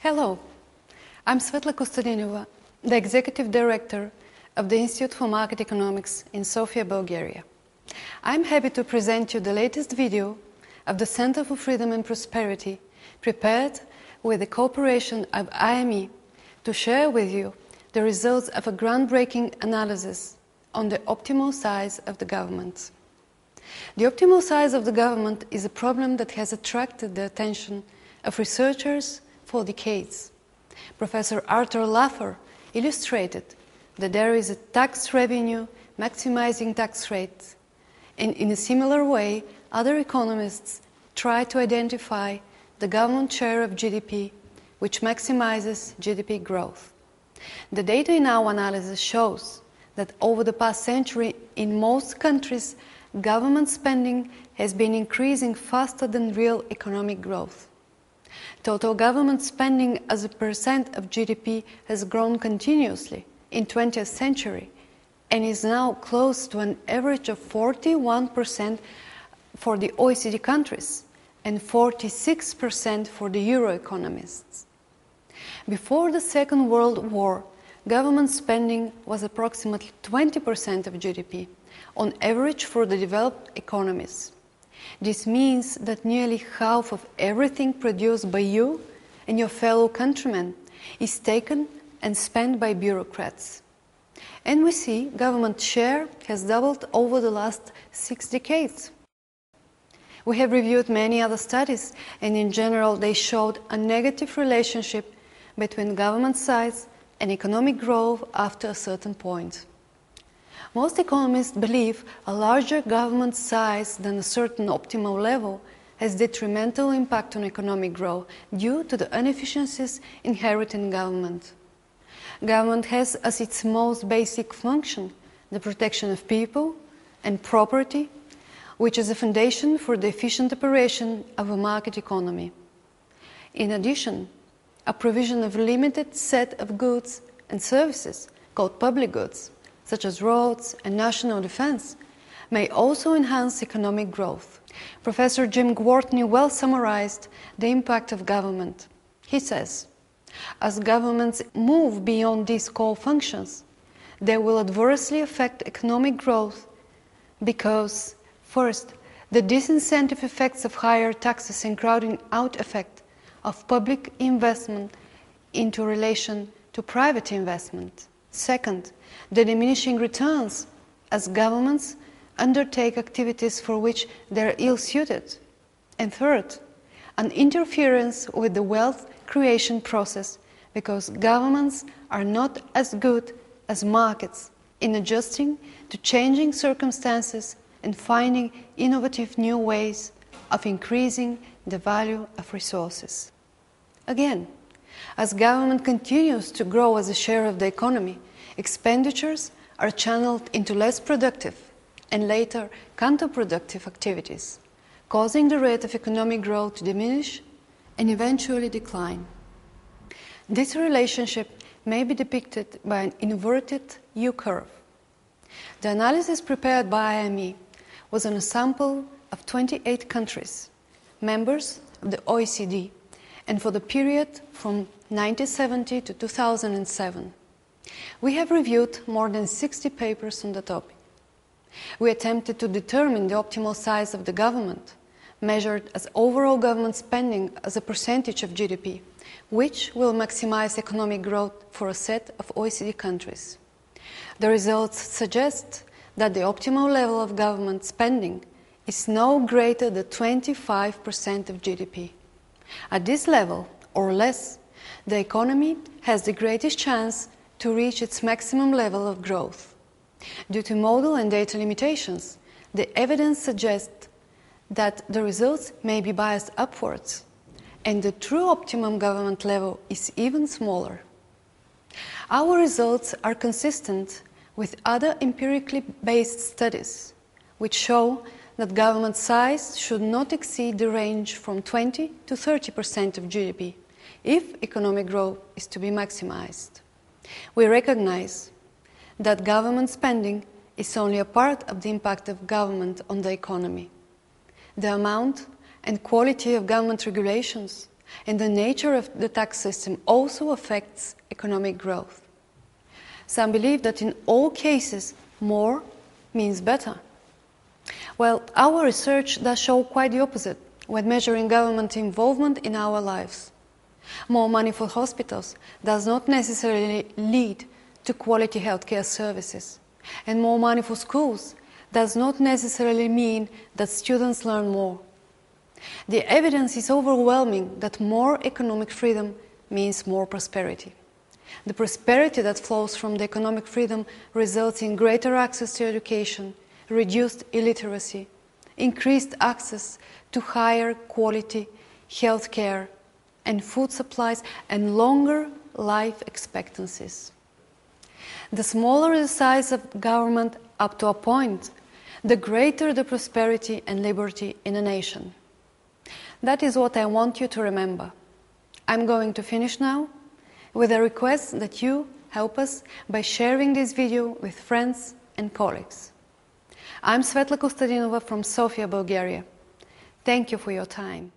Hello, I'm Svetla Kostadinova, the Executive Director of the Institute for Market Economics in Sofia, Bulgaria. I'm happy to present you the latest video of the Center for Freedom and Prosperity, prepared with the cooperation of IME to share with you the results of a groundbreaking analysis on the optimal size of the government. The optimal size of the government is a problem that has attracted the attention of researchers for decades. Professor Arthur Laffer illustrated that there is a tax revenue maximizing tax rates, and in a similar way, other economists try to identify the government share of GDP, which maximizes GDP growth. The data in our analysis shows that over the past century, in most countries, government spending has been increasing faster than real economic growth. Total government spending as a percent of GDP has grown continuously in the 20th century and is now close to an average of 41% for the OECD countries and 46% for the Euro economists. Before the Second World War, government spending was approximately 20% of GDP, on average for the developed economies. This means that nearly half of everything produced by you and your fellow countrymen is taken and spent by bureaucrats. And we see government share has doubled over the last 6 decades. We have reviewed many other studies, and in general they showed a negative relationship between government size and economic growth after a certain point. Most economists believe a larger government size than a certain optimal level has detrimental impact on economic growth due to the inefficiencies inherent in government. Government has as its most basic function the protection of people and property, which is a foundation for the efficient operation of a market economy. In addition, a provision of a limited set of goods and services, called public goods, such as roads and national defense, may also enhance economic growth. Professor Jim Gwartney well summarized the impact of government. He says, as governments move beyond these core functions, they will adversely affect economic growth because, first, the disincentive effects of higher taxes and crowding out effect of public investment into relation to private investment. Second, the diminishing returns as governments undertake activities for which they are ill-suited. And third, an interference with the wealth creation process because governments are not as good as markets in adjusting to changing circumstances and finding innovative new ways of increasing the value of resources. Again, as government continues to grow as a share of the economy, expenditures are channeled into less productive and later counterproductive activities, causing the rate of economic growth to diminish and eventually decline. This relationship may be depicted by an inverted U-curve. The analysis prepared by IME was on a sample of 28 countries, members of the OECD, and for the period from 1970 to 2007. We have reviewed more than 60 papers on the topic. We attempted to determine the optimal size of the government, measured as overall government spending as a percentage of GDP, which will maximize economic growth for a set of OECD countries. The results suggest that the optimal level of government spending is no greater than 25% of GDP. At this level, or less, the economy has the greatest chance to reach its maximum level of growth. Due to model and data limitations, the evidence suggests that the results may be biased upwards, and the true optimum government level is even smaller. Our results are consistent with other empirically based studies, which show that government size should not exceed the range from 20 to 30% of GDP if economic growth is to be maximized. We recognize that government spending is only a part of the impact of government on the economy. The amount and quality of government regulations and the nature of the tax system also affects economic growth. Some believe that in all cases, more means better. Well, our research does show quite the opposite when measuring government involvement in our lives. More money for hospitals does not necessarily lead to quality healthcare services, and more money for schools does not necessarily mean that students learn more. The evidence is overwhelming that more economic freedom means more prosperity. The prosperity that flows from the economic freedom results in greater access to education, reduced illiteracy, increased access to higher quality health care and food supplies, and longer life expectancies. The smaller the size of government up to a point, the greater the prosperity and liberty in a nation. That is what I want you to remember. I'm going to finish now with a request that you help us by sharing this video with friends and colleagues. I'm Svetla Kostadinova from Sofia, Bulgaria. Thank you for your time.